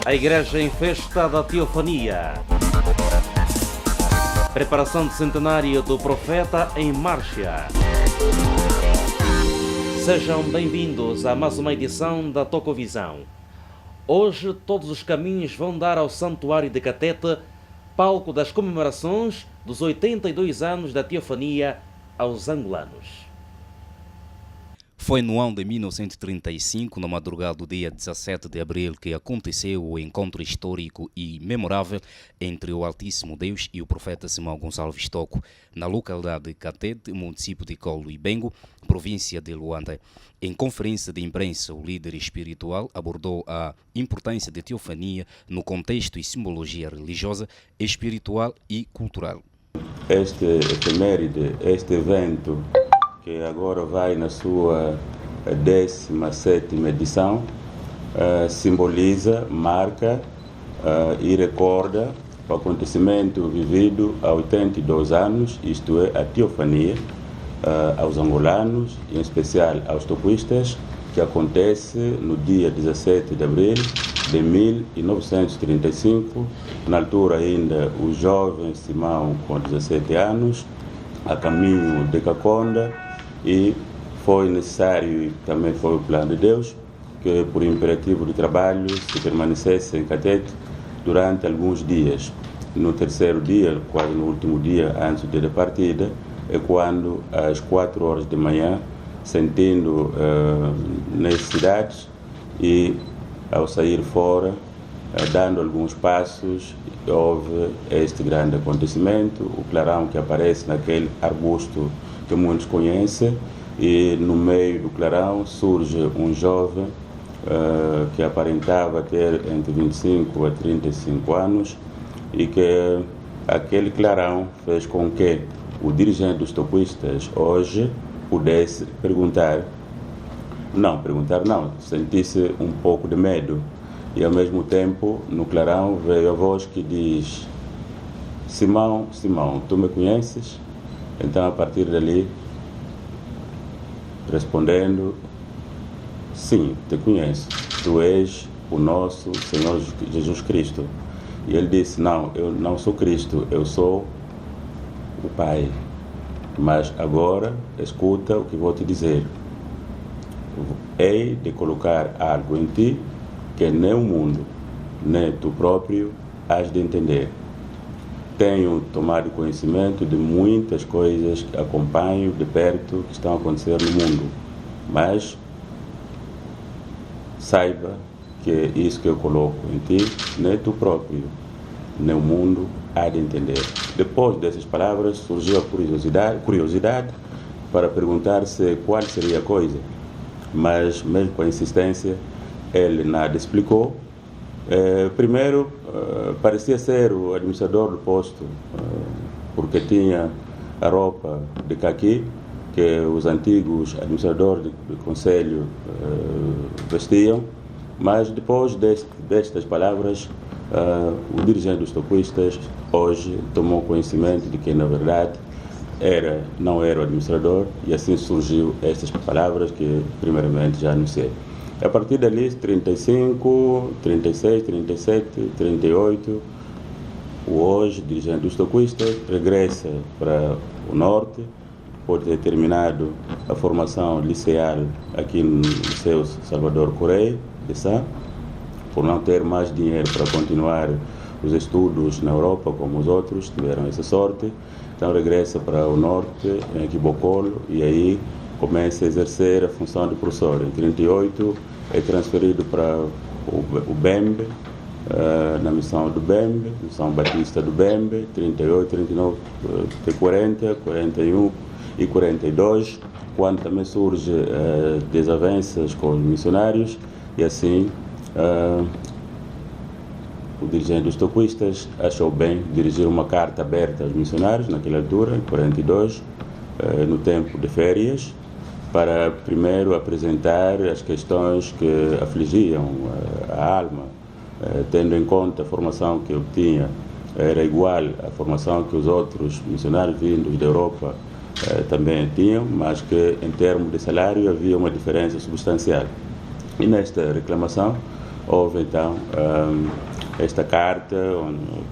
A Igreja em Festa da Teofania. Preparação do centenário do Profeta em marcha. Sejam bem-vindos a mais uma edição da Tocovisão. Hoje todos os caminhos vão dar ao Santuário de Catete, palco das comemorações dos 82 anos da Teofania aos angolanos. Foi no ano de 1935, na madrugada do dia 17 de abril, que aconteceu o encontro histórico e memorável entre o Altíssimo Deus e o profeta Simão Gonçalves Tocco, na localidade de Catete, município de Colo Ibengo, província de Luanda. Em conferência de imprensa, o líder espiritual abordou a importância da teofania no contexto e simbologia religiosa, espiritual e cultural. Este efeméride, este evento, que agora vai na sua 17ª edição, simboliza, marca e recorda o acontecimento vivido há 82 anos, isto é, a teofania aos angolanos, em especial aos toquistas, que acontece no dia 17 de abril de 1935, na altura ainda o jovem Simão, com 17 anos, a caminho de Caconda, e foi necessário, e também foi o plano de Deus, que por imperativo de trabalho se permanecesse em Catete durante alguns dias. No terceiro dia, quase no último dia antes da partida, é quando às 4 horas de manhã, sentindo necessidades e ao sair fora, dando alguns passos, houve este grande acontecimento, o clarão que aparece naquele arbusto que muitos conhecem, e no meio do clarão surge um jovem que aparentava ter entre 25 a 35 anos, e que aquele clarão fez com que o dirigente dos toquistas hoje pudesse sentisse um pouco de medo, e ao mesmo tempo no clarão veio a voz que diz: Simão, Simão, tu me conheces? Então, a partir dali, respondendo: sim, te conheço, tu és o nosso Senhor Jesus Cristo. E ele disse: não, eu não sou Cristo, eu sou o Pai. Mas agora, escuta o que vou te dizer. Hei de colocar algo em ti que nem o mundo, nem tu próprio has de entender. Tenho tomado conhecimento de muitas coisas que acompanho de perto que estão a acontecer no mundo, mas saiba que isso que eu coloco em ti, nem tu próprio, nem o mundo há de entender. Depois dessas palavras surgiu a curiosidade para perguntar se qual seria a coisa, mas mesmo com a insistência ele nada explicou. Primeiro, parecia ser o administrador do posto, porque tinha a roupa de caqui que os antigos administradores do conselho vestiam, mas depois destas palavras, o dirigente dos toquistas hoje tomou conhecimento de que, na verdade, não era o administrador, e assim surgiu estas palavras que primeiramente já anunciei. A partir dali, 35, 36, 37, 38, o hoje dirigente dos toquistas regressa para o norte, por ter terminado a formação liceal aqui no Liceu Salvador Correia de Sá, por não ter mais dinheiro para continuar os estudos na Europa, como os outros tiveram essa sorte. Então regressa para o norte, em Quibocolo, e aí começa a exercer a função de professor. Em 38 é transferido para o Bembe, na missão do Bembe, missão batista do Bembe, 38, 39, 40, 41 e 42, quando também surge desavenças com os missionários, e assim o dirigente dos toquistas achou bem dirigir uma carta aberta aos missionários naquela altura, em 42, no tempo de férias, para primeiro apresentar as questões que afligiam a alma, tendo em conta a formação que eu tinha era igual à formação que os outros missionários vindos da Europa também tinham, mas que em termos de salário havia uma diferença substancial. E nesta reclamação houve então esta carta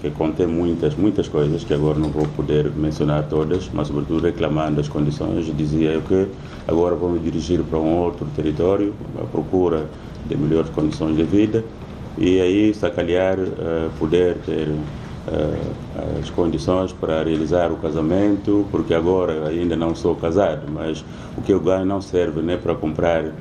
que contém muitas coisas que agora não vou poder mencionar todas, mas sobretudo reclamando as condições. Dizia que agora vou me dirigir para um outro território à procura de melhores condições de vida e aí, se calhar, poder ter as condições para realizar o casamento, porque agora ainda não sou casado, mas o que eu ganho não serve nem para comprar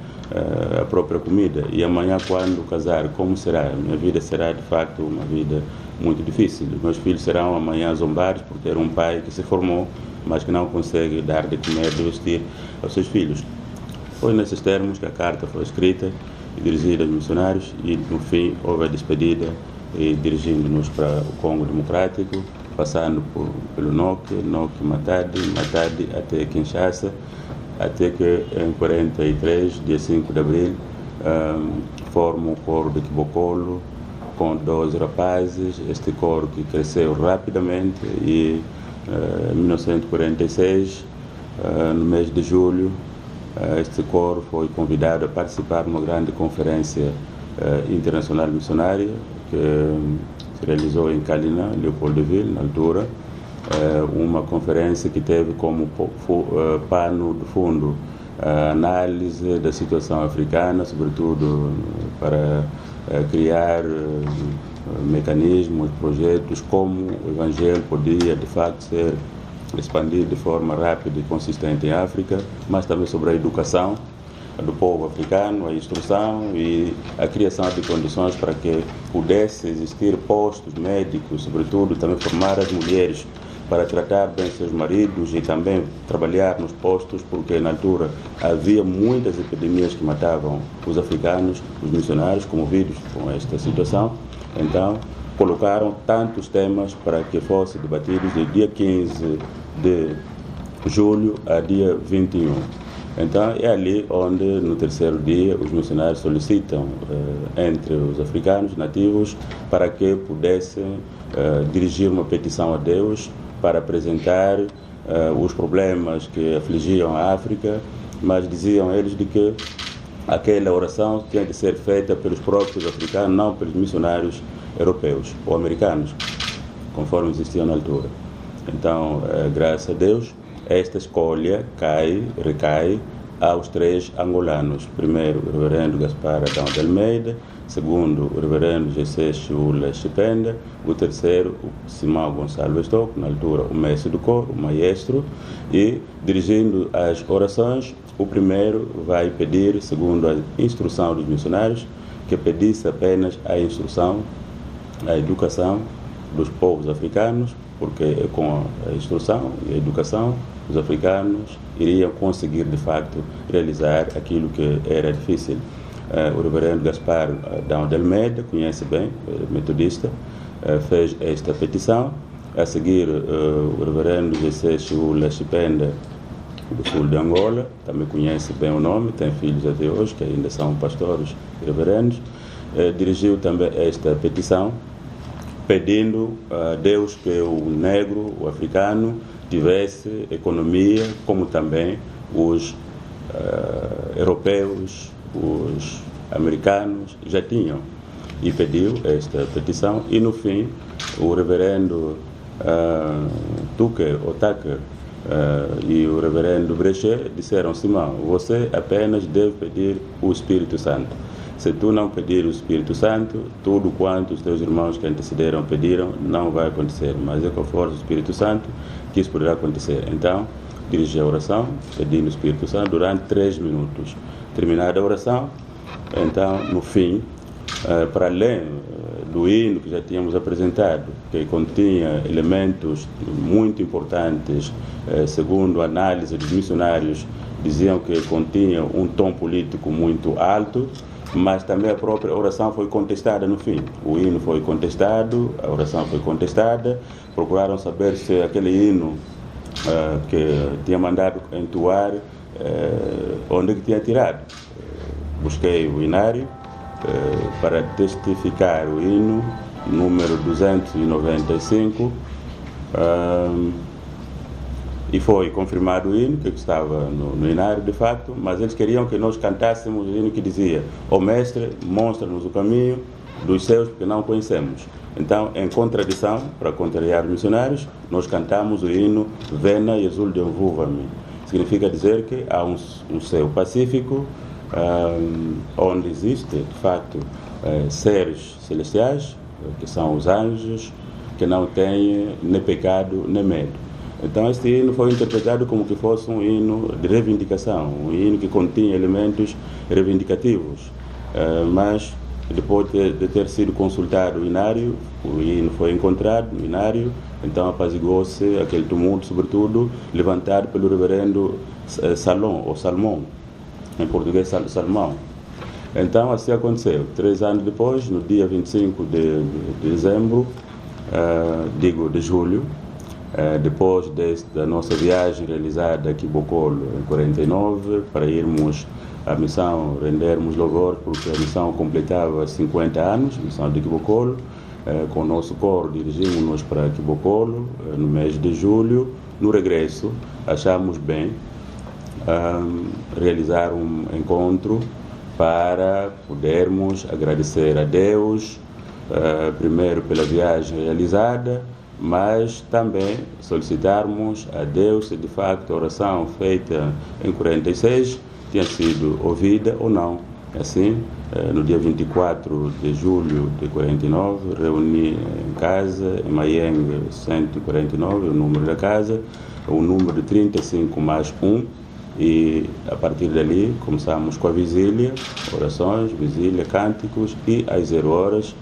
a própria comida. E amanhã, quando casar, como será? Minha vida será, de facto, uma vida muito difícil. Meus filhos serão amanhã zombados por ter um pai que se formou, mas que não consegue dar de comer, de vestir aos seus filhos. Foi nesses termos que a carta foi escrita e dirigida aos missionários e, no fim, houve a despedida e dirigindo-nos para o Congo Democrático, passando pelo Noque, Matadi até Kinshasa, até que em 43, dia 5 de abril, formo o coro de Kibokolo com 12 rapazes, este coro que cresceu rapidamente e em 1946, no mês de julho, este coro foi convidado a participar de uma grande conferência internacional missionária que se realizou em Kalina, Leopoldville, na altura, uma conferência que teve como pano de fundo a análise da situação africana, sobretudo para criar mecanismos, projetos, como o Evangelho podia, de facto, ser expandido de forma rápida e consistente em África, mas também sobre a educação do povo africano, a instrução e a criação de condições para que pudesse existir postos médicos, sobretudo também formar as mulheres para tratar bem seus maridos e também trabalhar nos postos, porque na altura havia muitas epidemias que matavam os africanos, os missionários, comovidos com esta situação. Então, colocaram tantos temas para que fossem debatidos de dia 15 de julho a dia 21. Então, é ali onde, no terceiro dia, os missionários solicitam entre os africanos nativos para que pudessem dirigir uma petição a Deus para apresentar os problemas que afligiam a África, mas diziam eles de que aquela oração tinha de ser feita pelos próprios africanos, não pelos missionários europeus ou americanos, conforme existiam na altura. Então, graças a Deus, esta escolha recai aos 3 angolanos. Primeiro, o reverendo Gaspar Adão de Almeida. Segundo, o reverendo José Chula Chipenda. O terceiro, o Simão Gonçalo Estoco, na altura o mestre do coro, o maestro. E, dirigindo as orações, o primeiro vai pedir, segundo a instrução dos missionários, que pedisse apenas a instrução, a educação dos povos africanos, porque com a instrução e a educação, os africanos iriam conseguir, de facto, realizar aquilo que era difícil. O reverendo Gaspar Adão de Almeida, conhece bem, metodista, fez esta petição. A seguir, o reverendo José Chula Chipenda, do sul de Angola, também conhece bem o nome, tem filhos até hoje, que ainda são pastores e reverendos, dirigiu também esta petição, pedindo a Deus que o negro, o africano, tivesse economia, como também os europeus, os americanos já tinham. E pediu esta petição e, no fim, o reverendo Tucker e o reverendo Brecher disseram: Simão, você apenas deve pedir o Espírito Santo. Se tu não pedir o Espírito Santo, tudo quanto os teus irmãos que antecederam pediram não vai acontecer, mas é com a força do Espírito Santo que isso poderá acontecer. Então, dirigi a oração, pedindo o Espírito Santo durante 3 minutos. Terminada a oração, então, no fim, para além do hino que já tínhamos apresentado, que continha elementos muito importantes, segundo a análise dos missionários, diziam que continha um tom político muito alto, mas também a própria oração foi contestada no fim. O hino foi contestado, a oração foi contestada, procuraram saber se aquele hino que tinha mandado entoar, onde que tinha tirado. Busquei o hinário para testificar o hino, número 295, E foi confirmado o hino, que estava no inário de facto, mas eles queriam que nós cantássemos o hino que dizia: ó Mestre, mostra-nos o caminho dos céus, porque não conhecemos. Então, em contradição, para contrariar os missionários, nós cantamos o hino Vena e Azul de Envolva-me. Significa dizer que há um céu pacífico, onde existe, de facto, seres celestiais, que são os anjos, que não têm nem pecado nem medo. Então este hino foi interpretado como que fosse um hino de reivindicação, um hino que continha elementos reivindicativos, mas depois de ter sido consultado o inário, o hino foi encontrado no inário, então apaziguou-se aquele tumulto, sobretudo levantado pelo reverendo Salom, ou Salmão, em português Salmão. Então assim aconteceu. 3 anos depois, no dia 25 de dezembro, de julho, depois da nossa viagem realizada aqui em Bocolo em 49, para irmos à missão, rendermos louvor, porque a missão completava 50 anos, a missão de Quibocolo. Com o nosso coro dirigimos-nos para Quibocolo no mês de julho. No regresso, achamos bem realizar um encontro para podermos agradecer a Deus, primeiro pela viagem realizada, mas também solicitarmos a Deus se de facto a oração feita em 46 tinha sido ouvida ou não. Assim, no dia 24 de julho de 49, reuni em casa, em Mayengue 149, o número da casa, o número de 35 mais 1, e a partir dali começamos com a vigília, orações, vigília, cânticos, e às 0 horas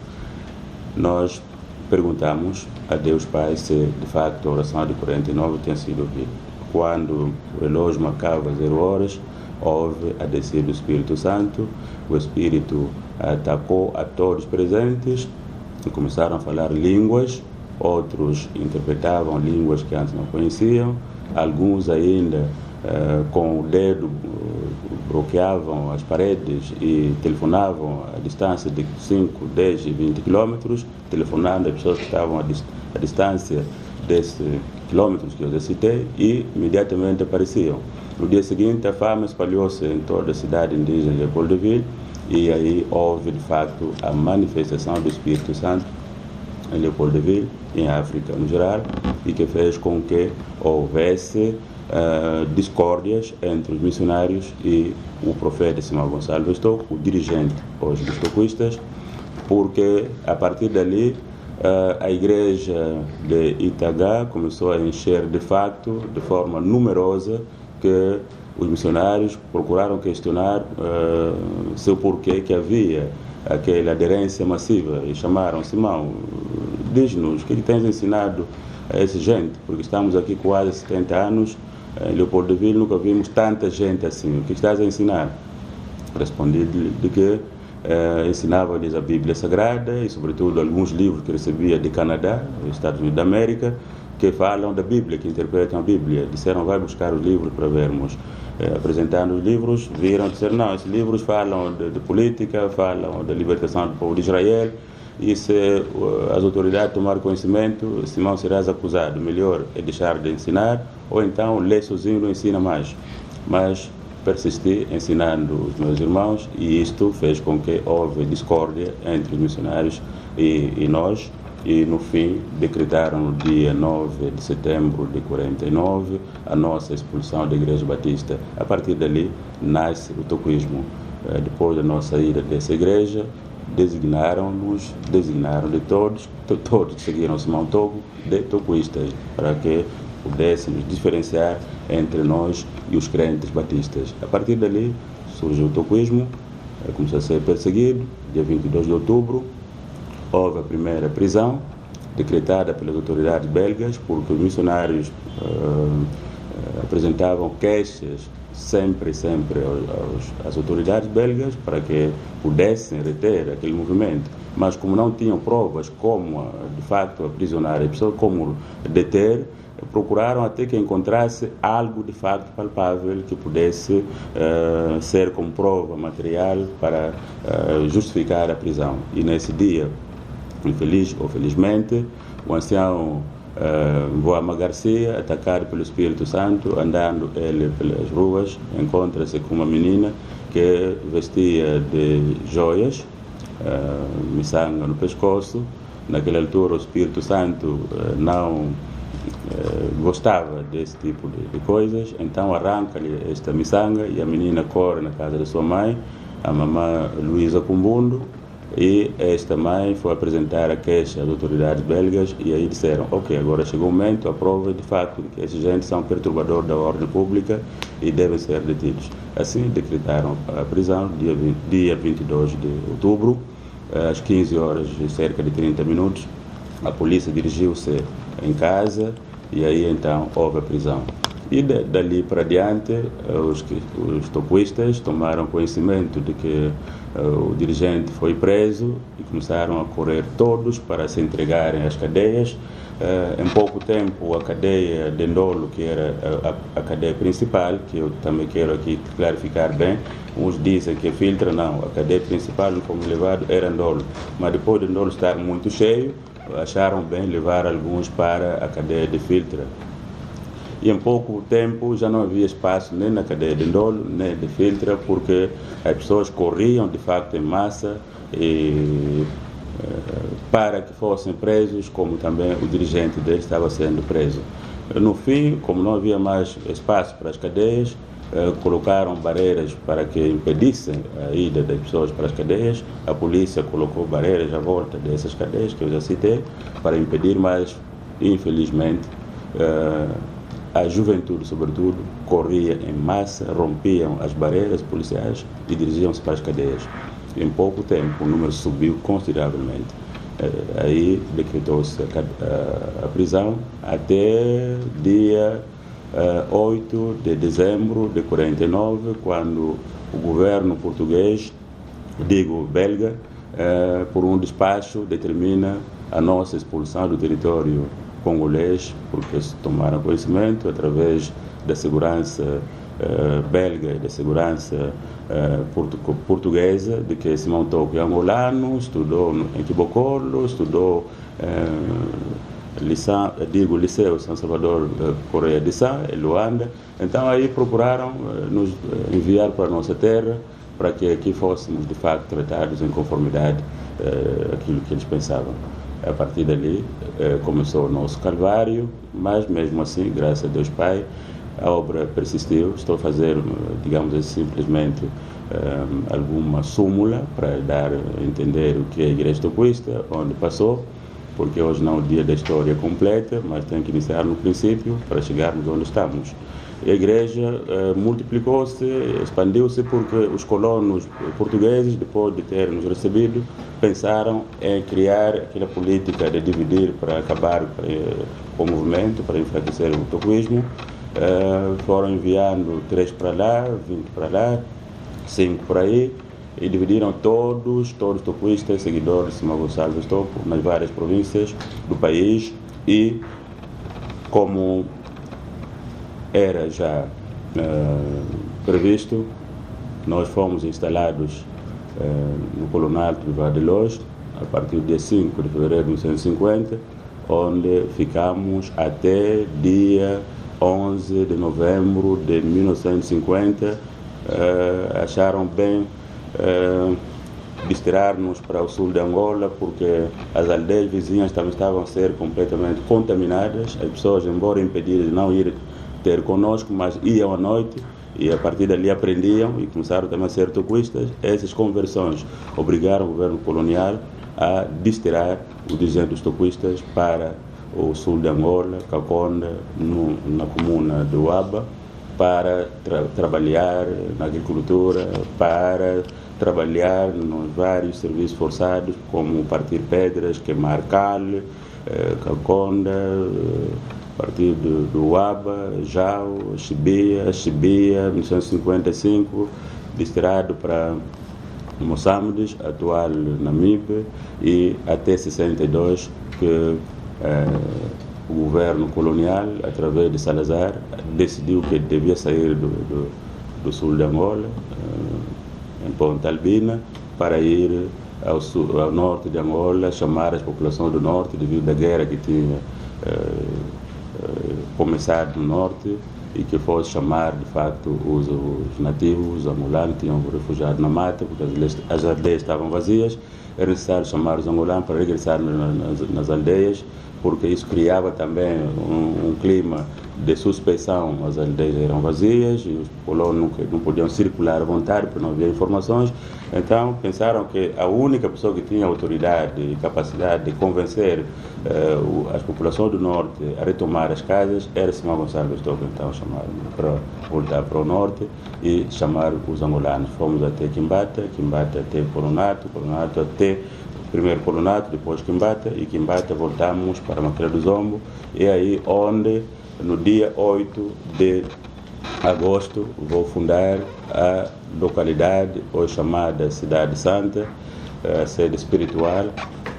nós perguntamos a Deus Pai se de facto a oração de 49 tinha sido ouvida. Quando o relógio marcava 0 horas, houve a descida do Espírito Santo. O Espírito atacou a todos presentes e começaram a falar línguas. Outros interpretavam línguas que antes não conheciam. Alguns ainda com o dedo bloqueavam as paredes e telefonavam a distância de 5, 10 e 20 quilômetros, telefonando a pessoas que estavam a distância desses quilômetros que eu já citei, e imediatamente apareciam. No dia seguinte, a fama espalhou-se em toda a cidade indígena de Leopoldville, e aí houve, de facto, a manifestação do Espírito Santo em Leopoldville, em África no geral, e que fez com que houvesse discórdias entre os missionários e o profeta Simão Gonçalves Tocco, o dirigente hoje dos toquistas, porque a partir dali a igreja de Itagá começou a encher de facto, de forma numerosa, que os missionários procuraram questionar seu porquê que havia aquela aderência massiva, e chamaram: Simão, diz-nos, o que tens ensinado a essa gente? Porque estamos aqui quase 70 anos, em Leopoldville nunca vimos tanta gente assim, o que estás a ensinar? Respondi-lhe de que ensinava-lhes a Bíblia Sagrada e, sobretudo, alguns livros que recebia de Canadá, dos Estados Unidos da América, que falam da Bíblia, que interpretam a Bíblia. Disseram: vai buscar os livros para vermos. Apresentando os livros, viram, disseram: não, esses livros falam de política, falam da libertação do povo de Israel, e se as autoridades tomarem conhecimento, Simão, serás acusado. Melhor é deixar de ensinar, ou então lê sozinho, não ensina mais. Mas persisti ensinando os meus irmãos, e isto fez com que houve discórdia entre os missionários e nós, e no fim decretaram no dia 9 de setembro de 49 a nossa expulsão da Igreja Batista. A partir dali nasce o toquismo. Depois da nossa ida dessa igreja, designaram de todos que seguiram Simão Tocco, de toquistas, para que pudéssemos diferenciar entre nós e os crentes batistas. A partir dali surgiu o toquismo, começou a ser perseguido. Dia 22 de outubro houve a primeira prisão, decretada pelas autoridades belgas, porque os missionários apresentavam queixas sempre às autoridades belgas para que pudessem reter aquele movimento. Mas como não tinham provas como, de facto, aprisionar a pessoa, como deter, procuraram até que encontrasse algo de facto palpável que pudesse ser como prova material para justificar a prisão. E nesse dia, infeliz ou felizmente, o ancião Voama Garcia, atacado pelo Espírito Santo, andando ele pelas ruas, encontra-se com uma menina que vestia de joias, miçanga no pescoço. Naquela altura o Espírito Santo não gostava desse tipo de coisas, então arranca-lhe esta miçanga e a menina corre na casa da sua mãe, a mamã Luísa Kumbundo, e esta mãe foi apresentar a queixa às autoridades belgas e aí disseram, ok, agora chegou o momento, a prova de facto de que esses gente são perturbadores da ordem pública e devem ser detidos. Assim decretaram a prisão dia 22 de outubro, às 15 horas e cerca de 30 minutos, a polícia dirigiu-se em casa e aí então houve a prisão. E dali para diante, os toquistas tomaram conhecimento de que o dirigente foi preso e começaram a correr todos para se entregarem às cadeias. Em pouco tempo, a cadeia de Ndolo, que era a cadeia principal, que eu também quero aqui clarificar bem, uns dizem que Filtra, não, a cadeia principal onde fomos levados era Ndolo, mas depois de Ndolo estar muito cheio, acharam bem levar alguns para a cadeia de Filtra. E em pouco tempo já não havia espaço nem na cadeia de Ndolo, nem de Filtra, porque as pessoas corriam de facto em massa para que fossem presos, como também o dirigente dele estava sendo preso. No fim, como não havia mais espaço para as cadeias, colocaram barreiras para que impedissem a ida das pessoas para as cadeias. A polícia colocou barreiras à volta dessas cadeias, que eu já citei, para impedir, mas infelizmente a juventude, sobretudo, corria em massa, rompiam as barreiras policiais e dirigiam-se para as cadeias. Em pouco tempo, o número subiu consideravelmente. Aí decretou-se a prisão até dia 8 de dezembro de 49, quando o governo português, digo belga, por um despacho determina a nossa expulsão do território congolês, porque se tomaram conhecimento através da segurança belga e da segurança portuguesa de que Simão Toco é angolano, estudou em Quibocolo, estudou Liceu São Salvador Correia de Sá, em Luanda. Então aí procuraram nos enviar para a nossa terra para que aqui fôssemos de facto tratados em conformidade aquilo que eles pensavam. A partir dali começou o nosso calvário, mas mesmo assim, graças a Deus Pai, a obra persistiu. Estou a fazer, digamos assim, simplesmente alguma súmula para dar a entender o que é a Igreja Toquista, onde passou, porque hoje não é o dia da história completa, mas tem que iniciar no princípio para chegarmos onde estamos. A igreja multiplicou-se, expandiu-se, porque os colonos portugueses, depois de terem nos recebido, pensaram em criar aquela política de dividir para acabar com o movimento, para enfraquecer o toquismo. Foram enviando 3 para lá, 20 para lá, 5 por aí, e dividiram todos os toquistas, seguidores de Simão Gonçalves Toco, nas várias províncias do país. E como era já previsto, nós fomos instalados no Colonato de Vadeloz a partir do dia 5 de fevereiro de 1950, onde ficamos até dia 11 de novembro de 1950. Acharam bem destirar-nos para o sul de Angola, porque as aldeias vizinhas também estavam a ser completamente contaminadas. As pessoas, embora impedidas de não ir ter conosco, mas iam à noite e a partir dali aprendiam e começaram também a ser toquistas. Essas conversões obrigaram o governo colonial a destirar os dirigentes dos toquistas para o sul de Angola, Caconda, na comuna de Uaba, para trabalhar na agricultura, para trabalhar nos vários serviços forçados, como partir pedras, queimar cal, Caconda, partir do Uaba, Jau, Chibia, 1955, destinado para Moçambique, atual Namibe, e até 62, que o governo colonial, através de Salazar, decidiu que devia sair do sul de Angola, em Ponta Albina, para ir ao norte de Angola, chamar as populações do norte devido à guerra que tinha começar no norte e que fosse chamar, de facto, os nativos, os angolanos, que tinham refugiado na mata, porque as aldeias estavam vazias. Era necessário chamar os angolanos para regressar nas aldeias, porque isso criava também um clima de suspeição. As aldeias eram vazias e os colonos não podiam circular à vontade porque não havia informações. Então pensaram que a única pessoa que tinha autoridade e capacidade de convencer as populações do norte a retomar as casas era Simão Gonçalves Toco. Então chamaram para voltar para o norte e chamar os angolanos. Fomos até Quimbata, Quimbata até Colonato, Colonato até primeiro Colonato, depois Quimbata, e Quimbata voltamos para Maquila do Zombo, e aí onde no dia 8 de agosto vou fundar a localidade, hoje chamada Cidade Santa, a sede espiritual,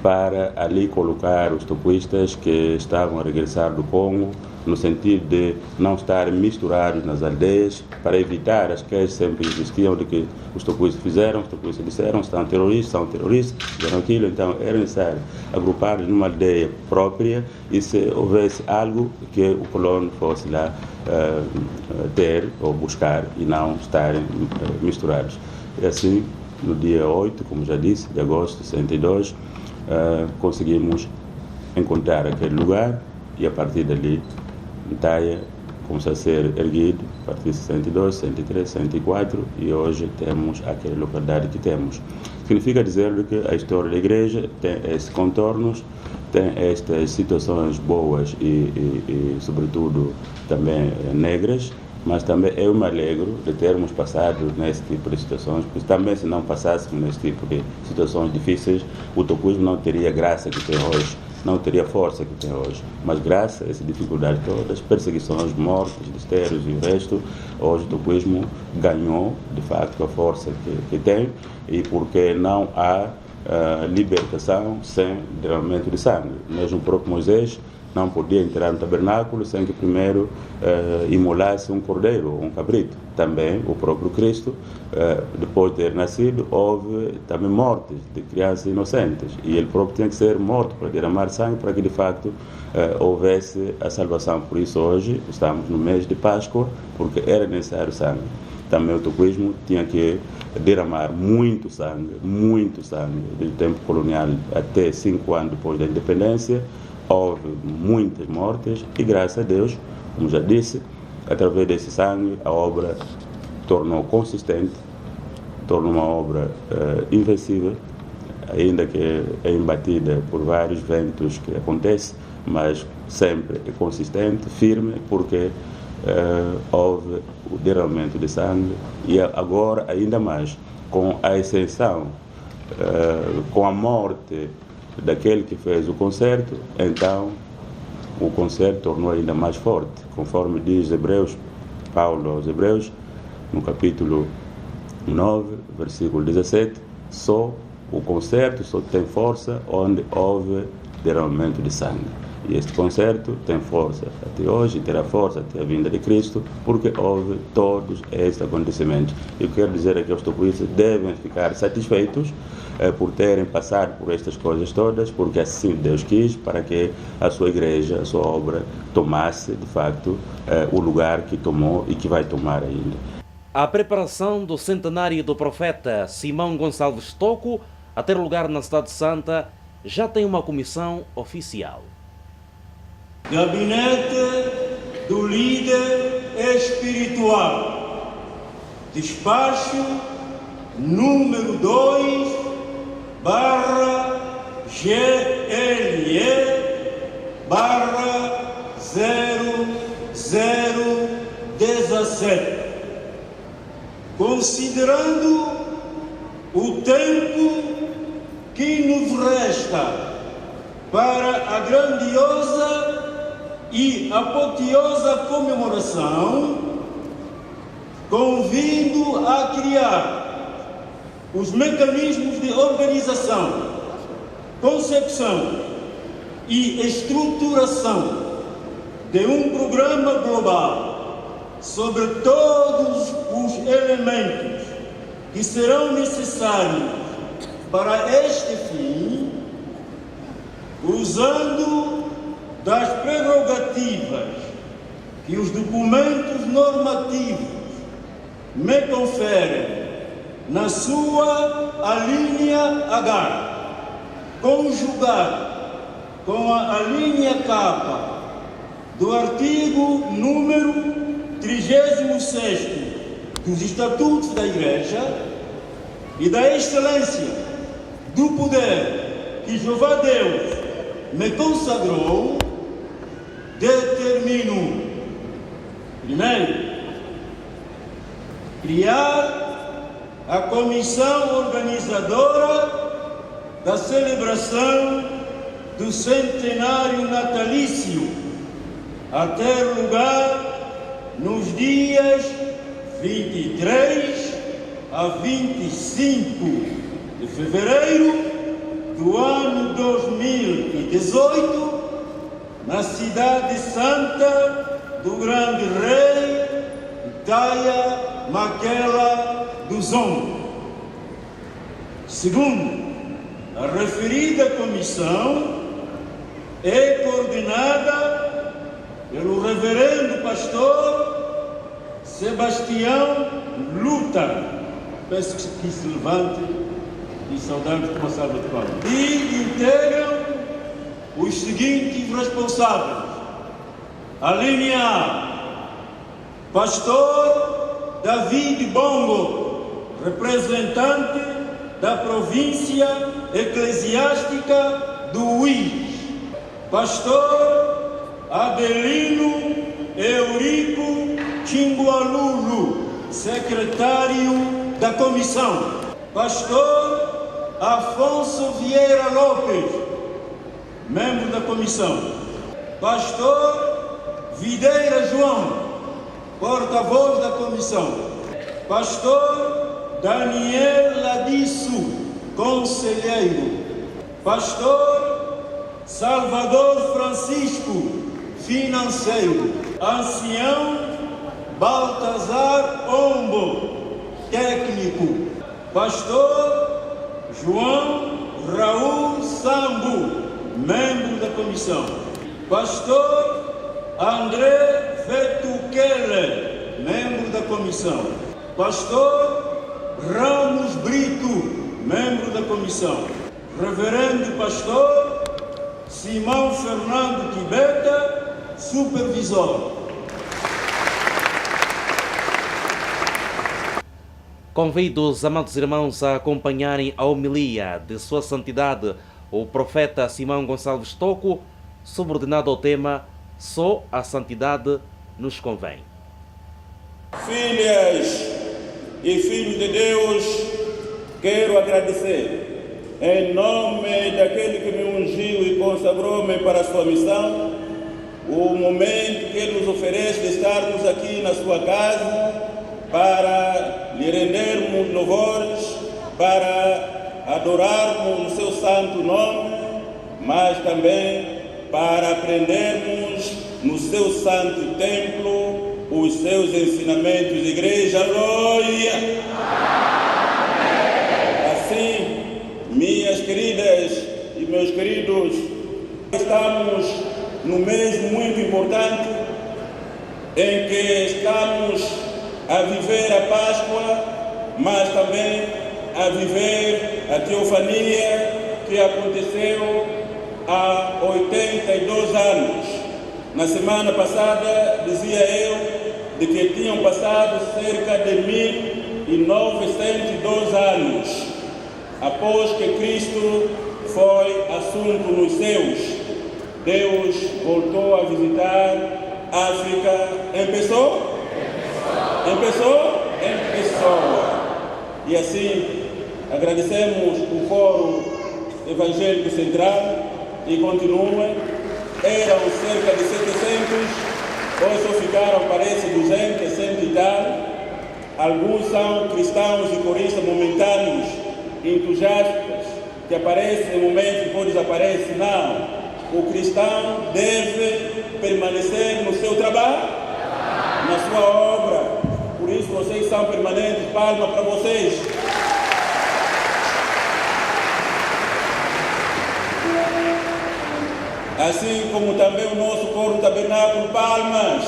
para ali colocar os toquistas que estavam a regressar do Congo, no sentido de não estarem misturados nas aldeias, para evitar as queixas sempre existiam de que os toquistas fizeram, os toquistas disseram, são terroristas, fizeram aquilo. Então era necessário agrupar-los numa aldeia própria e se houvesse algo que o colono fosse lá ter ou buscar e não estarem misturados. E assim, no dia 8, como já disse, de agosto de 62, conseguimos encontrar aquele lugar e a partir dali Ntaia começou a ser erguido a partir de 62, 63, 64 e hoje temos aquela localidade que temos. Significa dizer que a história da igreja tem esses contornos, tem estas situações boas e sobretudo também negras, mas também eu me alegro de termos passado nesse tipo de situações, porque também se não passássemos nesse tipo de situações difíceis, o toquismo não teria graça que tem hoje, não teria força que tem hoje. Mas graças a essas dificuldades todas, perseguições, mortes, destérios e o resto, hoje o toquismo ganhou, de facto, a força que tem, e porque não há libertação sem derramamento de sangue. Mesmo o próprio Moisés não podia entrar no tabernáculo sem que primeiro imolasse um cordeiro ou um cabrito. Também o próprio Cristo, depois de ter nascido, houve também mortes de crianças inocentes e ele próprio tinha que ser morto para derramar sangue para que de facto houvesse a salvação. Por isso hoje estamos no mês de Páscoa, porque era necessário sangue. Também o toquismo tinha que derramar muito sangue, do tempo colonial até 5 anos depois da independência. Houve muitas mortes e, graças a Deus, como já disse, através desse sangue, a obra tornou consistente, tornou uma obra invencível, ainda que é imbatida por vários ventos que acontecem, mas sempre é consistente, firme, porque houve o derramamento de sangue e agora, ainda mais, com a ascensão, com a morte daquele que fez o concerto, então o concerto tornou ainda mais forte, conforme diz Hebreus, Paulo aos Hebreus, no capítulo 9, versículo 17, só o concerto só tem força onde houve derramamento de sangue. E este concerto tem força até hoje, terá força até a vinda de Cristo, porque houve todos estes acontecimentos. Eu quero dizer é que os toquistas devem ficar satisfeitos por terem passado por estas coisas todas, porque assim Deus quis, para que a sua igreja, a sua obra, tomasse, de facto, o lugar que tomou e que vai tomar ainda. A preparação do centenário do profeta Simão Gonçalves Toco a ter lugar na Cidade Santa já tem uma comissão oficial. Gabinete do líder espiritual. Despacho número 2/GLE/0017. Considerando o tempo que nos resta para a grandiosa e apoteosa comemoração, convido a criar os mecanismos de organização, concepção e estruturação de um programa global sobre todos os elementos que serão necessários para este fim, usando das prerrogativas que os documentos normativos me conferem na sua alínea H, conjugado com a alínea K do artigo número 36º dos Estatutos da Igreja e da excelência do poder que Jeová Deus me consagrou, determino, primeiro, criar a comissão organizadora da celebração do centenário natalício a ter lugar nos dias 23 a 25 de fevereiro do ano 2018, na cidade santa do grande rei Itaia Maquela do Zongo. Segundo, a referida comissão é coordenada pelo reverendo pastor Sebastião Luta. Peço que se levante e saudamos com uma salva de palmas. E integram os seguintes responsáveis. A linha A, pastor David Bongo, representante da província eclesiástica do Uís. Pastor Adelino Eurico Chingualulu, secretário da comissão. Pastor Afonso Vieira Lopes, membro da comissão. Pastor Videira João, porta-voz da comissão. Pastor Daniel Ladisso, conselheiro. Pastor Salvador Francisco, financeiro. Ancião Baltazar Ombo, técnico. Pastor João Raul Sambu, membro da comissão. Pastor André Vetukele, membro da comissão. Pastor Ramos Brito, membro da comissão. Reverendo Pastor Simão Fernando Tibeta, supervisor. Convido os amados irmãos a acompanharem a homilia de Sua Santidade, o profeta Simão Gonçalves Toco, subordinado ao tema Só a Santidade nos convém. Filhas e filhos de Deus, quero agradecer em nome daquele que me ungiu e consagrou-me para a sua missão, o momento que Ele nos oferece de estarmos aqui na sua casa para lhe rendermos louvores, para adorarmos o seu santo nome, mas também para aprendermos no seu santo templo os seus ensinamentos de igreja. Aleluia! Assim, minhas queridas e meus queridos, estamos num mês muito importante em que estamos a viver a Páscoa, mas também a viver a teofania que aconteceu há 82 anos. Na semana passada, dizia eu, de que tinham passado cerca de 1902 anos após que Cristo foi assunto nos céus. Deus voltou a visitar a África em pessoa? Em pessoa. E assim, agradecemos o Fórum Evangélico Central e continua. Eram cerca de 700, hoje só ficaram, parece, 200, 100 e tal. Alguns são cristãos e coristas momentâneos, entusiastas, que aparecem em momentos e depois desaparecem. Não. O cristão deve permanecer no seu trabalho, na sua obra. Por isso vocês são permanentes. Palma para vocês. assim como também o nosso coro tabernáculo Palmas.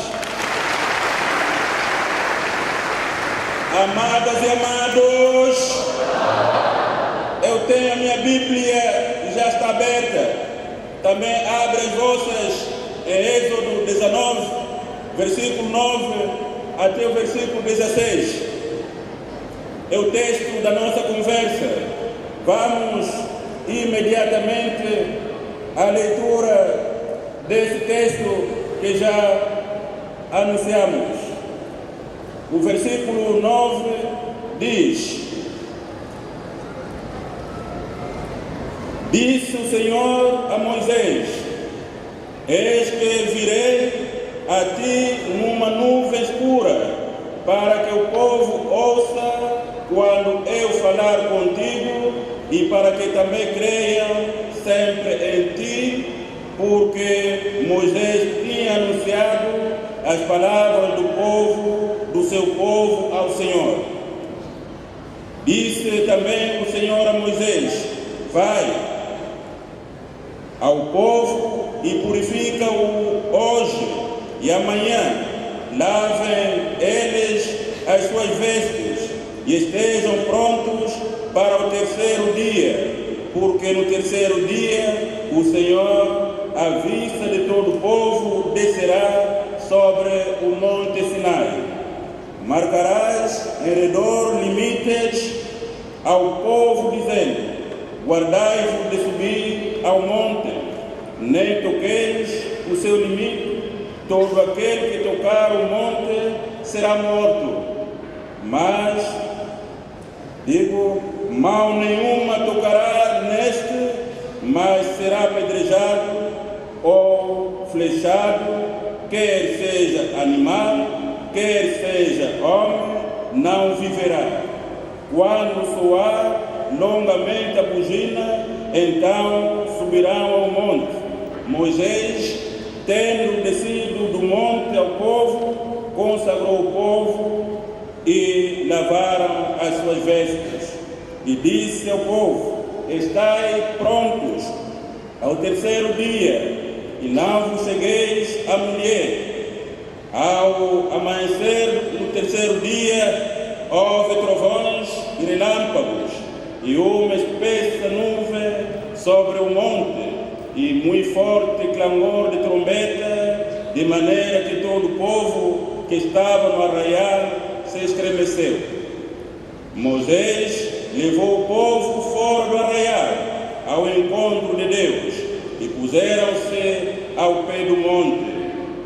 Amadas e amados, eu tenho a minha Bíblia, já está aberta. Também abre as vossas em Êxodo 19, versículo 9 até o versículo 16. É o texto da nossa conversa. Vamos imediatamente à leitura desse texto que já anunciamos. O versículo 9 diz: Disse o Senhor a Moisés: Eis que virei a ti numa nuvem escura, para que o povo ouça quando eu falar contigo, e para que também creiam sempre em ti, porque Moisés tinha anunciado as palavras do seu povo ao Senhor. Disse também o Senhor a Moisés: Vai ao povo e purifica-o hoje e amanhã. Lavem eles as suas vestes e estejam prontos para o terceiro dia, porque no terceiro dia o Senhor, à vista de todo o povo, descerá sobre o monte Sinai. Marcarás em redor limites ao povo, dizendo: Guardai-vos de subir ao monte, nem toqueis o seu limite. Todo aquele que tocar o monte será morto. Mas, mão nenhuma tocará neste, mas será apedrejado ou flechado, quer seja animal, quer seja homem, não viverá. Quando soar longamente a buzina, então subirão ao monte. Moisés, tendo descido do monte ao povo, consagrou o povo e lavaram as suas vestes. E disse ao povo: Estai prontos ao terceiro dia, e não vos chegueis à mulher. Ao amanhecer do terceiro dia, houve trovões e relâmpagos, e uma espessa nuvem sobre o monte, e muito forte clangor de trombeta, de maneira que todo o povo que estava no arraial se estremeceu. Moisés levou o povo fora do arraial ao encontro de Deus, e puseram-se ao pé do monte.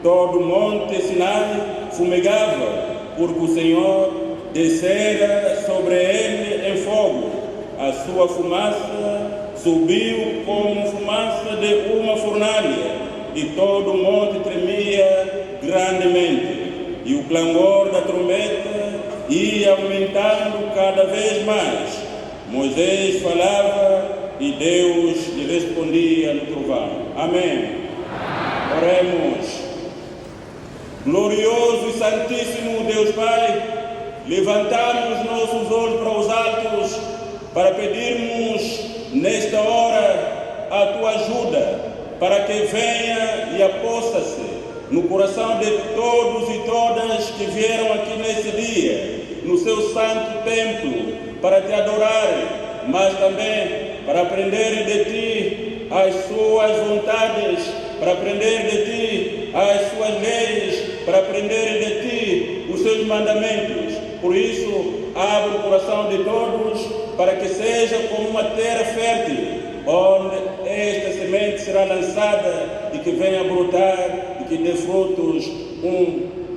Todo o monte Sinai fumegava, porque o Senhor descera sobre ele em fogo. A sua fumaça subiu como fumaça de uma fornalha, e todo o monte tremia grandemente. E o clangor da trombeta ia aumentando cada vez mais. Moisés falava e Deus lhe respondia no trovão. Amém. Oremos. Glorioso e santíssimo Deus Pai, levantamos nossos olhos para os altos para pedirmos nesta hora a tua ajuda, para que venha e aposta-se no coração de todos e todas que vieram aqui nesse dia, no seu santo templo, para te adorarem, mas também para aprenderem de ti as suas vontades, para aprenderem de ti as suas leis, para aprenderem de ti os seus mandamentos. Por isso, abre o coração de todos para que seja como uma terra fértil, onde esta semente será lançada e que venha a brotar e que dê frutos,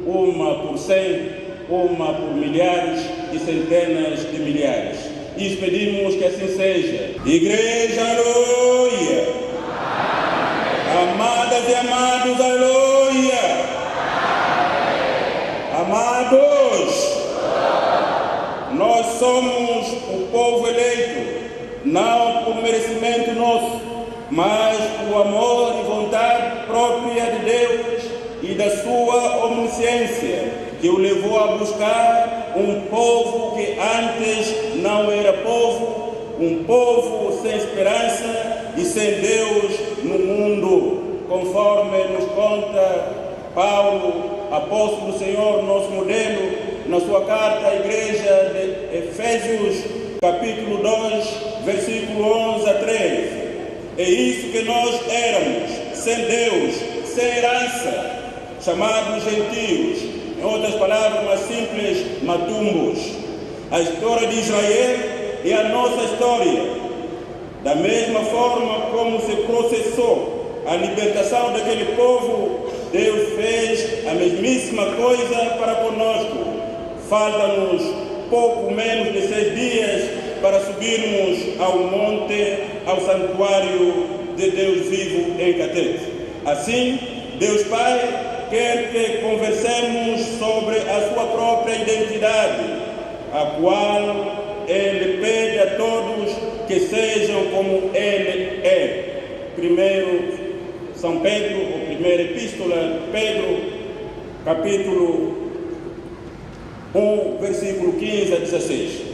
uma por 100, uma por milhares e centenas de milhares. E pedimos que assim seja. Igreja, aleluia! Amadas e amados, aleluia! Amados, nós somos o povo eleito, não por merecimento nosso, mas por amor e vontade própria de Deus e da sua omnisciência, que o levou a buscar um povo que antes não era povo, um povo sem esperança e sem Deus no mundo. conforme nos conta Paulo, apóstolo do Senhor, nosso modelo, na sua carta à igreja de Efésios, capítulo 2, versículo 11 a 13. É isso que nós éramos, sem Deus, sem herança, chamados gentios, em outras palavras mais simples, matumbos. A história de Israel é a nossa história. Da mesma forma como se processou a libertação daquele povo, Deus fez a mesmíssima coisa para conosco. Falta-nos pouco menos de 6 dias para subirmos ao monte, ao santuário de Deus vivo em Catete. Assim, Deus Pai quer que conversemos sobre a sua própria identidade, a qual Ele pede a todos que sejam como Ele é. Primeiro São Pedro, ou primeira epístola de Pedro, capítulo 1, versículo 15 a 16.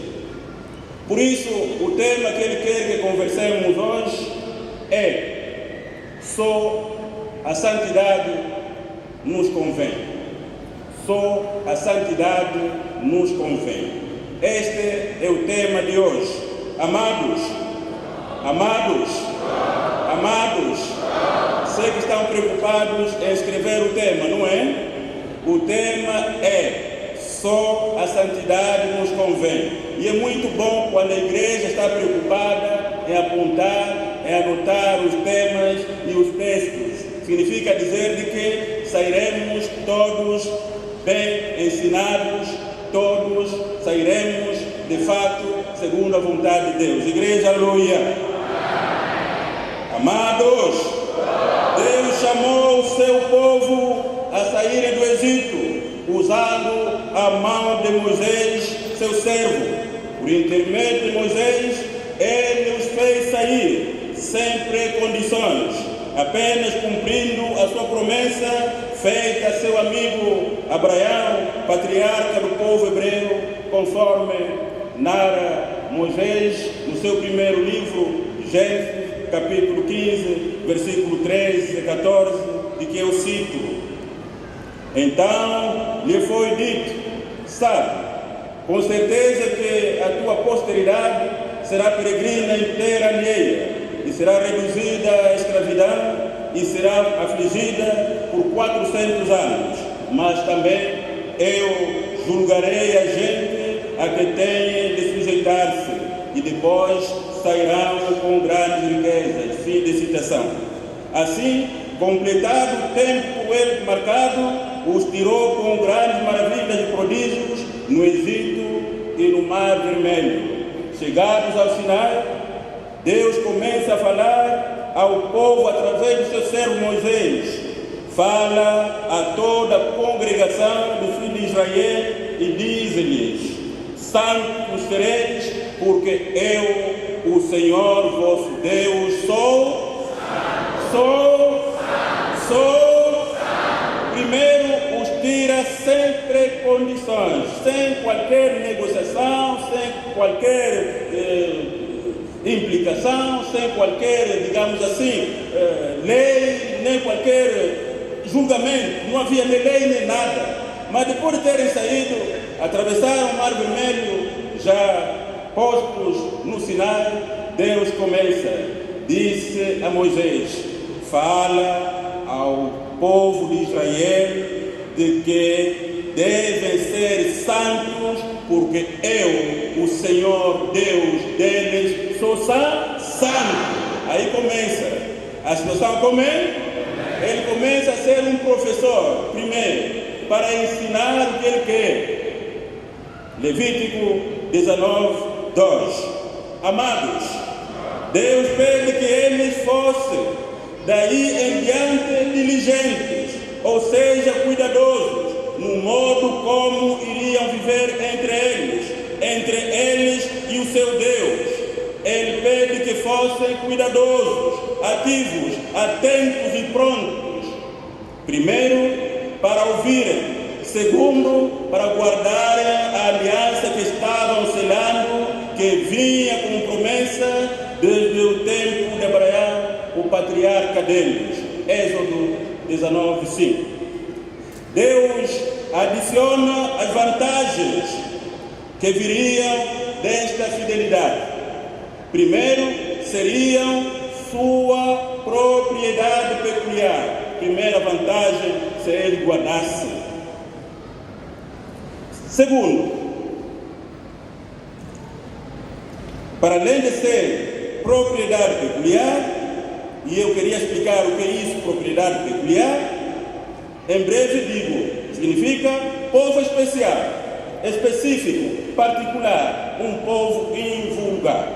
Por isso, o tema que Ele quer que conversemos hoje é: só a santidade nos convém. Só a santidade nos convém. Este é o tema de hoje. Amados, amados, amados, sei que estão preocupados em escrever o tema, não é? O tema é: só a santidade nos convém. E é muito bom quando a igreja está preocupada em apontar, em anotar os temas e os textos. Significa dizer de que sairemos todos bem ensinados, todos sairemos de fato segundo a vontade de Deus. Igreja, aleluia. Amados, Deus chamou o seu povo a sair do Egito, usando a mão de Moisés, seu servo. Por intermédio de Moisés, Ele os fez sair, sem precondições, apenas cumprindo a sua promessa feita a seu amigo Abraão, patriarca do povo hebreu, conforme narra Moisés no seu primeiro livro, Gênesis, capítulo 15, versículo 13 e 14, de que eu cito: então lhe foi dito, sabe, com certeza que a tua posteridade será peregrina em terra alheia, e será reduzida à escravidão, e será afligida por 400 anos. Mas também eu julgarei a gente a que tem de sujeitar-se, e depois sairão com grandes riquezas. Fim de citação. Assim, completado o tempo ele marcado, os tirou com grandes maravilhas e prodígios no Egito e no Mar Vermelho. Chegados ao Sinai, Deus começa a falar ao povo através do seu servo Moisés. Fala a toda a congregação do filho de Israel e diz-lhes: santos sereis, porque eu, o Senhor vosso Deus, sou. Primeiro os tira sem precondições, sem qualquer negociação, sem qualquer implicação, sem qualquer, digamos assim, lei, nem qualquer julgamento. Não havia nem lei nem nada. Mas depois de terem saído, atravessaram o Mar Vermelho, já postos no Sinai, Deus começa, disse a Moisés: fala ao povo de Israel de que devem ser santos, porque eu, o Senhor Deus deles, sou santo. Aí começa a situação. Como é? Ele começa a ser um professor, primeiro, para ensinar o que ele quer. Levítico 19, 2. Amados, Deus pede que eles fossem daí em diante diligentes, ou seja, cuidadosos, no modo como iriam viver entre eles e o seu Deus. Ele pede que fossem cuidadosos, ativos, atentos e prontos. Primeiro, para ouvirem. Segundo, para guardarem a aliança que estavam selando, que vinha com promessa desde o tempo de Abraão, o patriarca deles. Êxodo 19:5. Deus adiciona as vantagens que viriam desta fidelidade. Primeiro, seriam sua propriedade peculiar. Primeira vantagem, se ele guardasse. Segundo, para além de ser propriedade peculiar, e eu queria explicar o que é isso, propriedade peculiar, em breve digo, significa povo especial, específico, particular, um povo invulgar.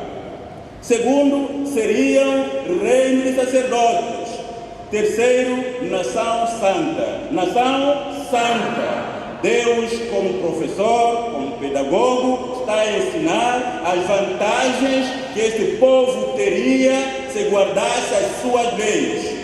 Segundo, seriam reino de sacerdotes. Terceiro, nação santa. Nação santa. Deus, como professor, como pedagogo, está a ensinar as vantagens que este povo teria se guardasse as suas leis.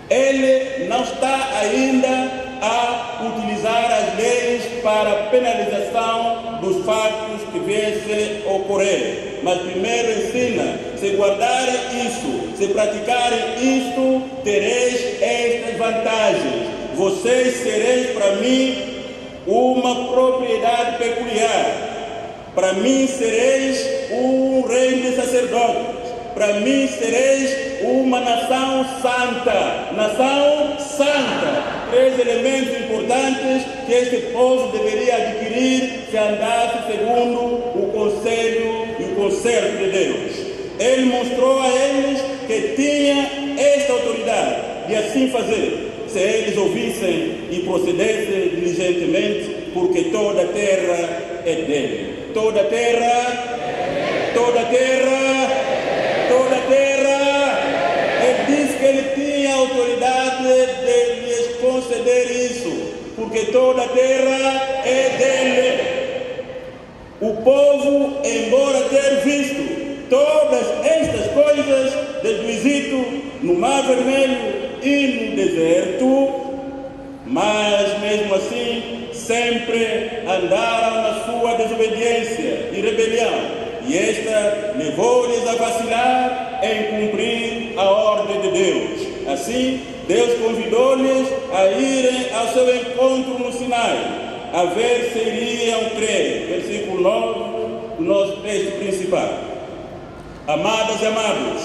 Ele não está ainda a utilizar as leis para penalização dos fatos que viessem a ocorrer. Mas primeiro ensina, se guardarem isso, se praticarem isto, tereis estas vantagens. Vocês sereis para mim uma propriedade peculiar. Para mim sereis um reino de sacerdotes. Para mim sereis uma nação santa. Nação santa. 3 elementos importantes que este povo deveria adquirir se andasse segundo o conselho e o concerto de Deus. Ele mostrou a eles que tinha esta autoridade de assim fazer, se eles ouvissem e procedessem diligentemente, porque toda a terra é dele. Toda a terra, toda a terra, toda a terra. Ele disse que ele tinha autoridade de lhes conceder isso, porque toda a terra é dele. O povo, embora ter visto todas estas coisas desde o Egito, no Mar Vermelho e no deserto, mas mesmo assim sempre andaram na sua desobediência e rebelião. E esta levou-lhes a vacilar em cumprir a ordem de Deus. Assim, Deus convidou-lhes a irem ao seu encontro no Sinai, a ver se iriam crer. Versículo 9 do nosso texto principal. Amadas e amados,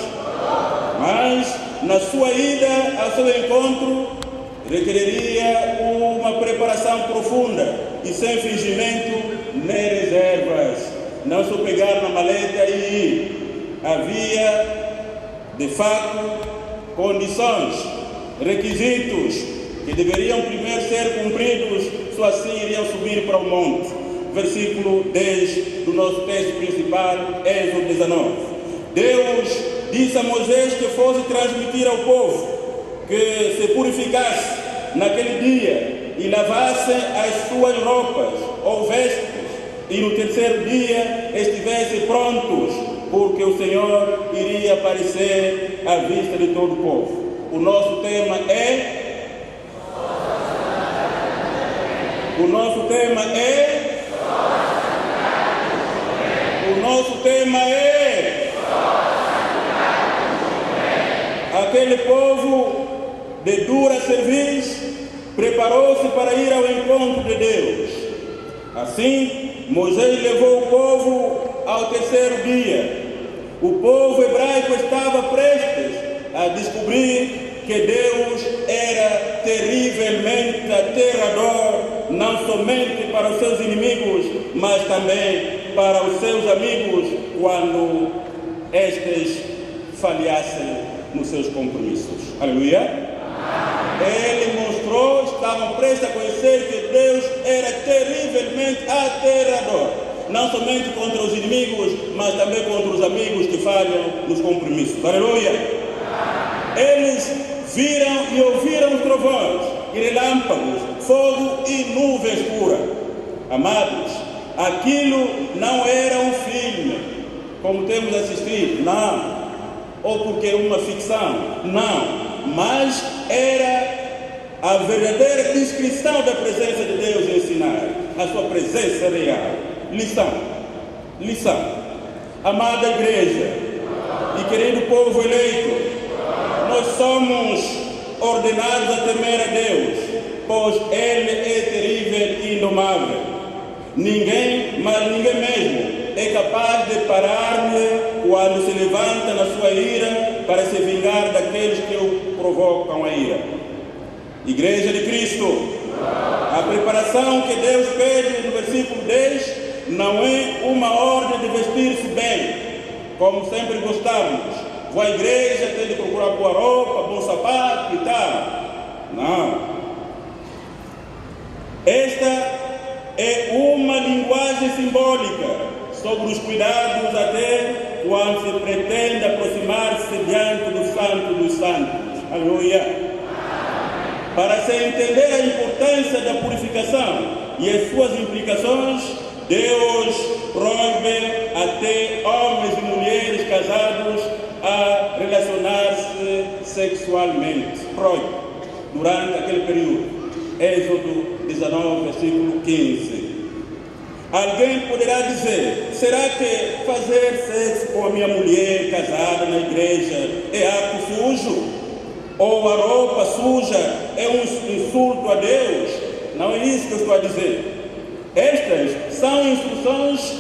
mas na sua ida ao seu encontro requereria uma preparação profunda e sem fingimento nem reservas. Não só pegar na maleta e ir. Havia, de fato, condições, requisitos que deveriam primeiro ser cumpridos, só assim iriam subir para o monte. Versículo 10 do nosso texto principal, Êxodo 19. Deus disse a Moisés que fosse transmitir ao povo que se purificasse naquele dia e lavassem as suas roupas ou vestes, e no terceiro dia estivessem prontos, porque o Senhor iria aparecer à vista de todo o povo. O nosso tema é... O nosso tema é... O nosso tema é... Aquele povo de dura cerviz preparou-se para ir ao encontro de Deus. Assim, Moisés levou o povo ao terceiro dia. O povo hebraico estava prestes a descobrir que Deus era terrivelmente aterrador, não somente para os seus inimigos, mas também para os seus amigos, quando estes falhassem nos seus compromissos. Aleluia! Ele mostrou, estavam prestes a conhecer que Deus era terrivelmente aterrador, não somente contra os inimigos, mas também contra os amigos que falham nos compromissos. Aleluia! Eles viram e ouviram os trovões e relâmpagos, fogo e nuvem escura. Amados, aquilo não era um filme, como temos assistido, não. Ou porque é uma ficção, não. Mas era a verdadeira descrição da presença de Deus em Sinai, a sua presença real. Lição. Amada igreja e querido povo eleito, nós somos ordenados a temer a Deus, pois Ele é terrível e indomável. Ninguém, mas ninguém mesmo, é capaz de parar-lhe quando se levanta na sua ira para se vingar daqueles que o provocam a ira. Igreja de Cristo, a preparação que Deus pede no versículo 10 não é uma ordem de vestir-se bem, como sempre gostamos. Vou à igreja, tem de procurar boa roupa, bom sapato e tal. Não. Esta é uma linguagem simbólica sobre os cuidados até quando se pretende aproximar-se diante do Santo dos Santos. Aleluia! Para se entender a importância da purificação e as suas implicações, Deus proíbe até homens e mulheres casados a relacionar-se sexualmente. Proíbe, durante aquele período. Êxodo 19, versículo 15. Alguém poderá dizer, será que fazer sexo com a minha mulher casada na igreja é ato sujo? Ou a roupa suja é um insulto a Deus? Não é isso que eu estou a dizer. Estas são instruções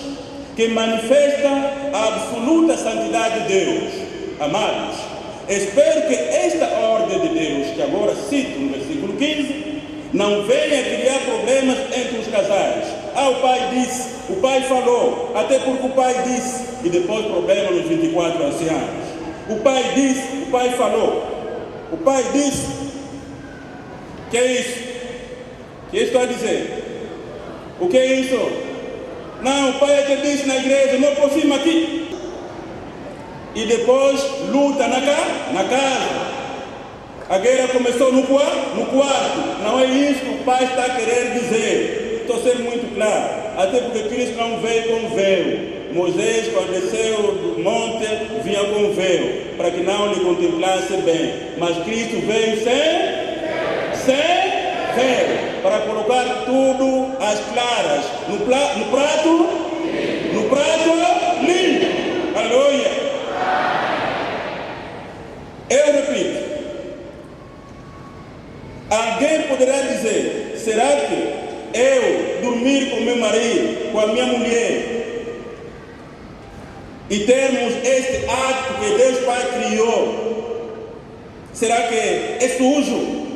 que manifestam a absoluta santidade de Deus. Amados, espero que esta ordem de Deus, que agora cito no versículo 15, não venha criar problemas entre os casais. O pai disse, o pai falou, até porque o pai disse, e depois problema nos 24 anciãos. O pai disse, o pai falou, o pai disse. Que é isso? Que estou a dizer? O que é isso? Não, o pai é que disse na igreja, não aproxima aqui. E depois luta na casa. A guerra começou no quarto. Não é isso que o pai está a querer dizer. Estou sendo muito claro. Até porque Cristo não veio com véu. Moisés, quando desceu do monte, vinha com véu, para que não lhe contemplasse bem. Mas Cristo veio sem véu, para colocar tudo às claras, no prato limpo. Aleluia. Eu repito. Alguém poderá dizer, será que eu dormir com meu marido, com a minha mulher, e termos este ato que Deus Pai criou, será que é sujo?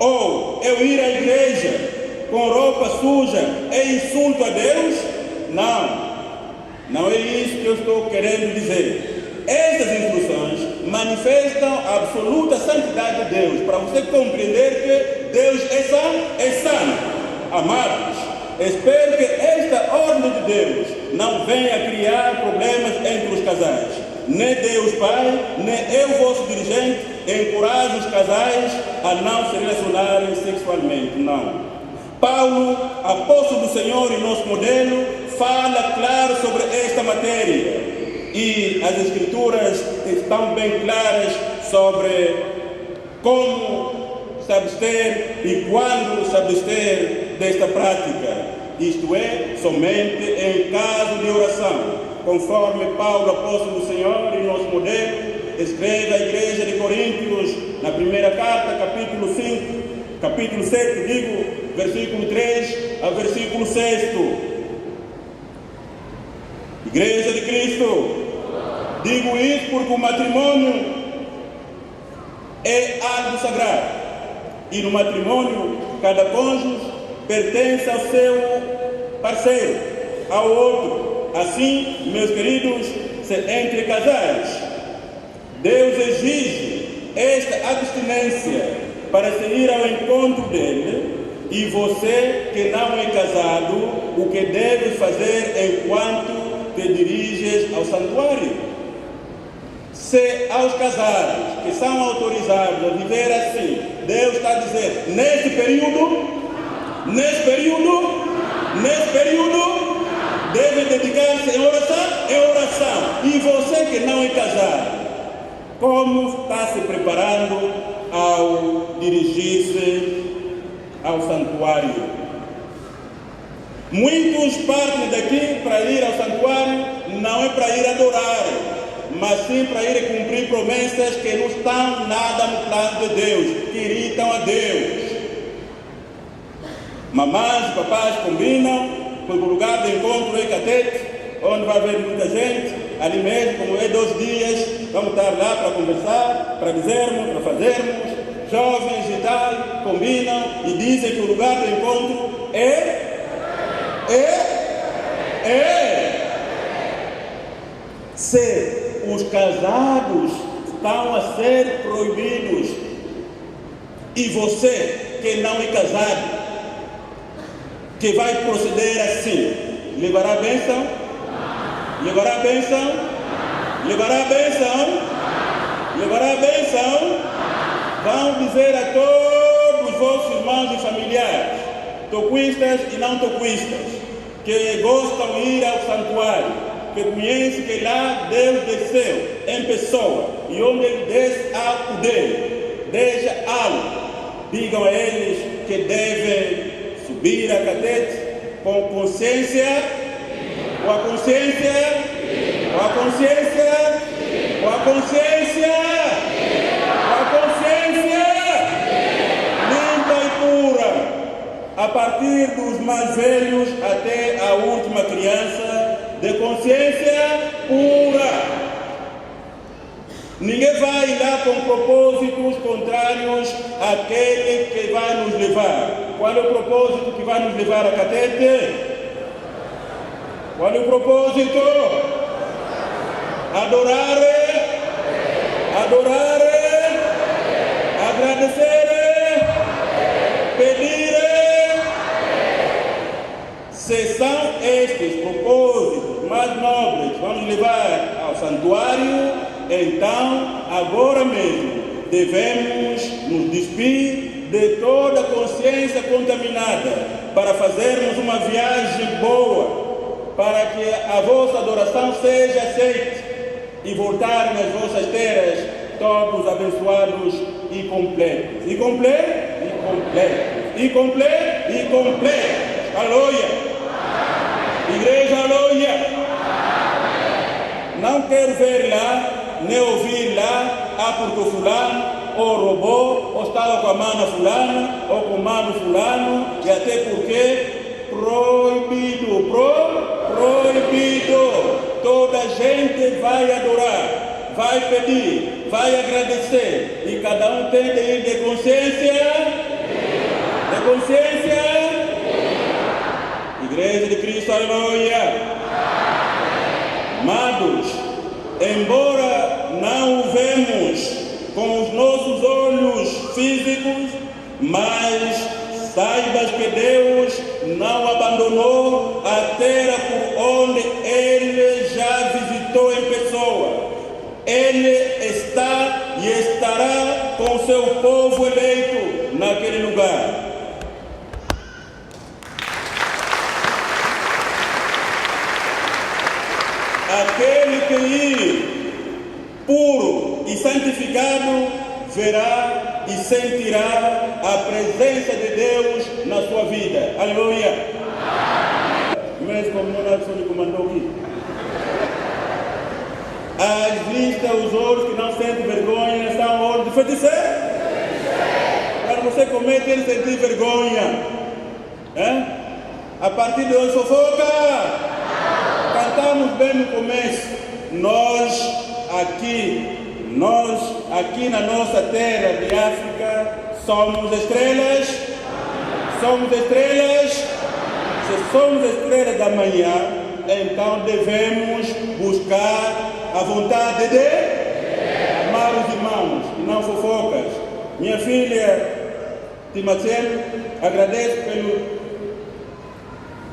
Ou eu ir à igreja com roupa suja é insulto a Deus? Não é isso que eu estou querendo dizer. Estas instruções manifestam a absoluta santidade de Deus, para você compreender que Deus é santo. Amados, espero que esta ordem de Deus não venha criar problemas entre os casais. Nem Deus Pai, nem eu, vosso dirigente, encorajo os casais a não se relacionarem sexualmente. Não. Paulo, apóstolo do Senhor e nosso modelo, fala claro sobre esta matéria. E as Escrituras estão bem claras sobre como se abster e quando se abster desta prática, isto é, somente em caso de oração, conforme Paulo, apóstolo do Senhor e nosso modelo, escreve à igreja de Coríntios, na primeira carta, capítulo 7, versículo 3 ao versículo 6. Igreja de Cristo, digo isso porque o matrimônio é algo sagrado. E no matrimônio, cada cônjuge pertence ao seu parceiro, ao outro. Assim, meus queridos, entre casais, Deus exige esta abstinência para se ir ao encontro dele. E você que não é casado, o que deve fazer enquanto te diriges ao santuário? Se aos casados que são autorizados a viver assim, Deus está a dizer, neste período, deve dedicar-se em oração. E você que não é casado, como está se preparando ao dirigir-se ao santuário? Muitos partem daqui para ir ao santuário, não é para ir adorar, mas sim para ir cumprir promessas que não estão nada no plano de Deus, que irritam a Deus. Mamães e papais combinam, pois o lugar de encontro é Catete, onde vai haver muita gente, ali mesmo, como é 12 dias, vamos estar lá para conversar, para dizermos, para fazermos. Jovens e tal, combinam e dizem que o lugar de encontro se os casados estão a ser proibidos e você que não é casado, que vai proceder assim, levará a bênção? Levará a bênção? Levará a bênção? Levará a bênção? Vão dizer a todos os vossos irmãos e familiares, toquistas e não toquistas, que gostam de ir ao santuário, que conhecem que lá Deus desceu em pessoa e onde Ele desce há poder, deixa algo. Digam a eles que devem subir a Catete com consciência, com a consciência, com a consciência, com a consciência, com a consciência limpa e pura, a partir dos mais velhos até a última criança, de consciência pura. Ninguém vai lá com propósitos contrários àquele que vai nos levar. Qual é o propósito que vai nos levar a Catete? Qual é o propósito? Adorar, agradecer, pedir. Se são estes propósitos mais nobres que vão nos levar ao santuário, então, agora mesmo, devemos nos despir de toda consciência contaminada para fazermos uma viagem boa, para que a vossa adoração seja aceita e voltarem às vossas terras todos abençoados e completos. E completos? E completos. E completos? E completos. Aleluia! Igreja, aleluia! Não quero ver lá, nem ouvir lá, porque o fulano ou roubou, ou estava com a mana fulana, ou com o mano fulano, e até porque proibido, proibido. Toda a gente vai adorar, vai pedir, vai agradecer, e cada um tem de ir de consciência, de consciência. Igreja de Cristo, aleluia. Amados, embora não o vemos com os nossos olhos físicos, mas saibas que Deus não abandonou a terra por onde Ele já visitou em pessoa. Ele está e estará com o seu povo eleito naquele lugar. Aquele que ir puro e santificado verá e sentirá a presença de Deus na sua vida. Aleluia! Mas como não me comandou aqui. As vistas, os olhos que não sentem vergonha estão olhos de feiticeiro. Para você comer tem que sentir vergonha. A partir de hoje, fofoca! Cantamos bem no começo. Nós aqui na nossa terra de África somos estrelas. Somos estrelas. Se somos estrelas da manhã, então devemos buscar a vontade de amar os irmãos e não fofocas. Minha filha Timothée, agradeço pelo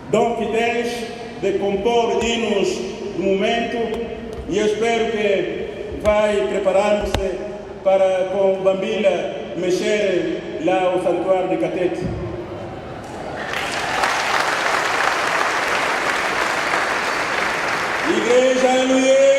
dom que tens de compor hinos do momento e eu espero que vai preparar-se para com Bambila mexer lá o santuário de Catete. Igreja, aleluia!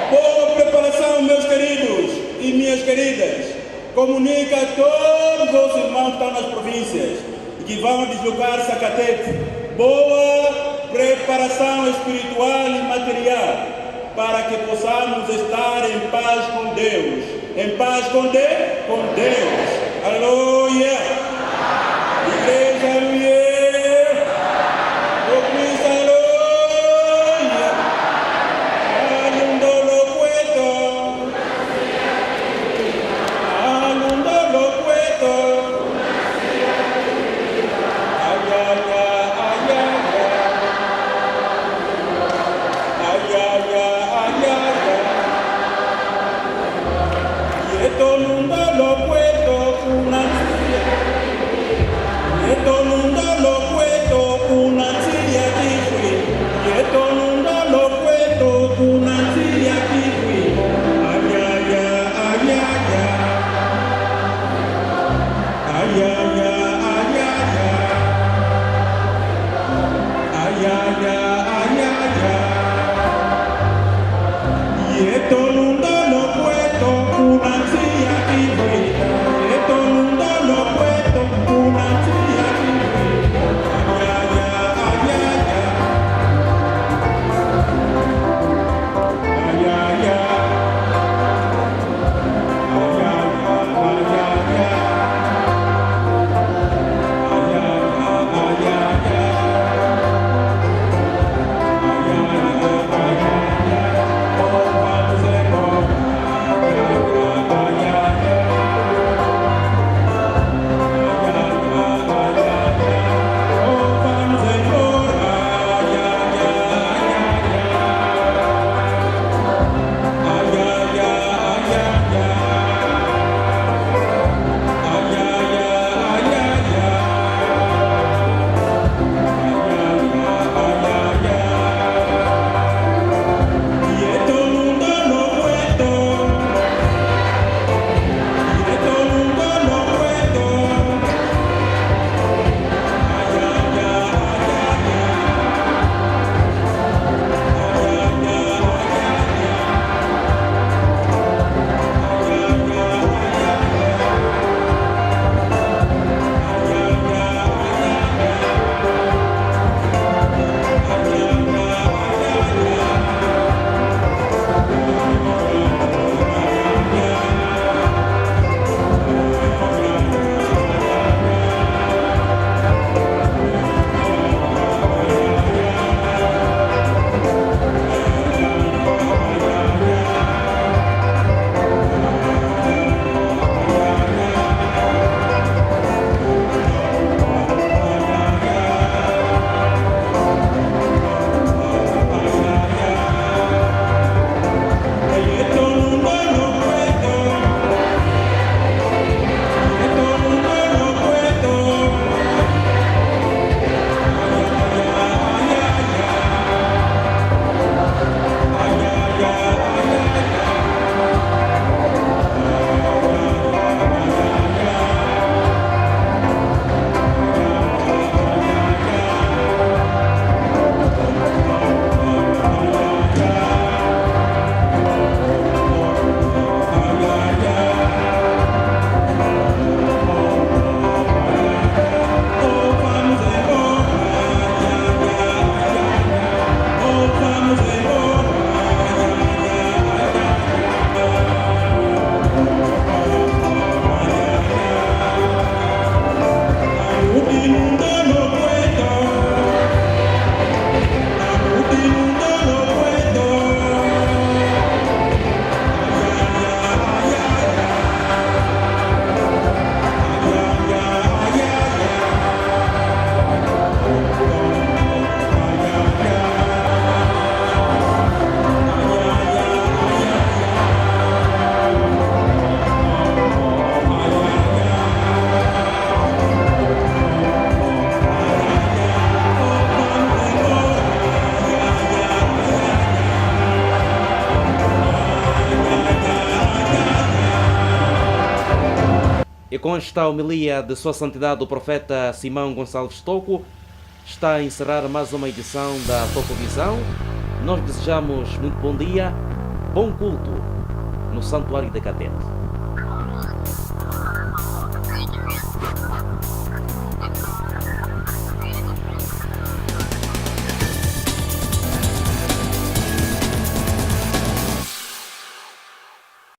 Boa preparação, meus queridos e minhas queridas. Comunica a todos os irmãos que estão nas províncias e que vão deslocar-se a Catete. boa preparação espiritual e material, para que possamos estar em paz com Deus. Em paz com Deus. Aleluia! Igreja, aleluia! E com esta homilia de Sua Santidade o Profeta Simão Gonçalves Toco, está a encerrar mais uma edição da Tocovisão. Nós desejamos muito bom dia, bom culto no Santuário da Catete.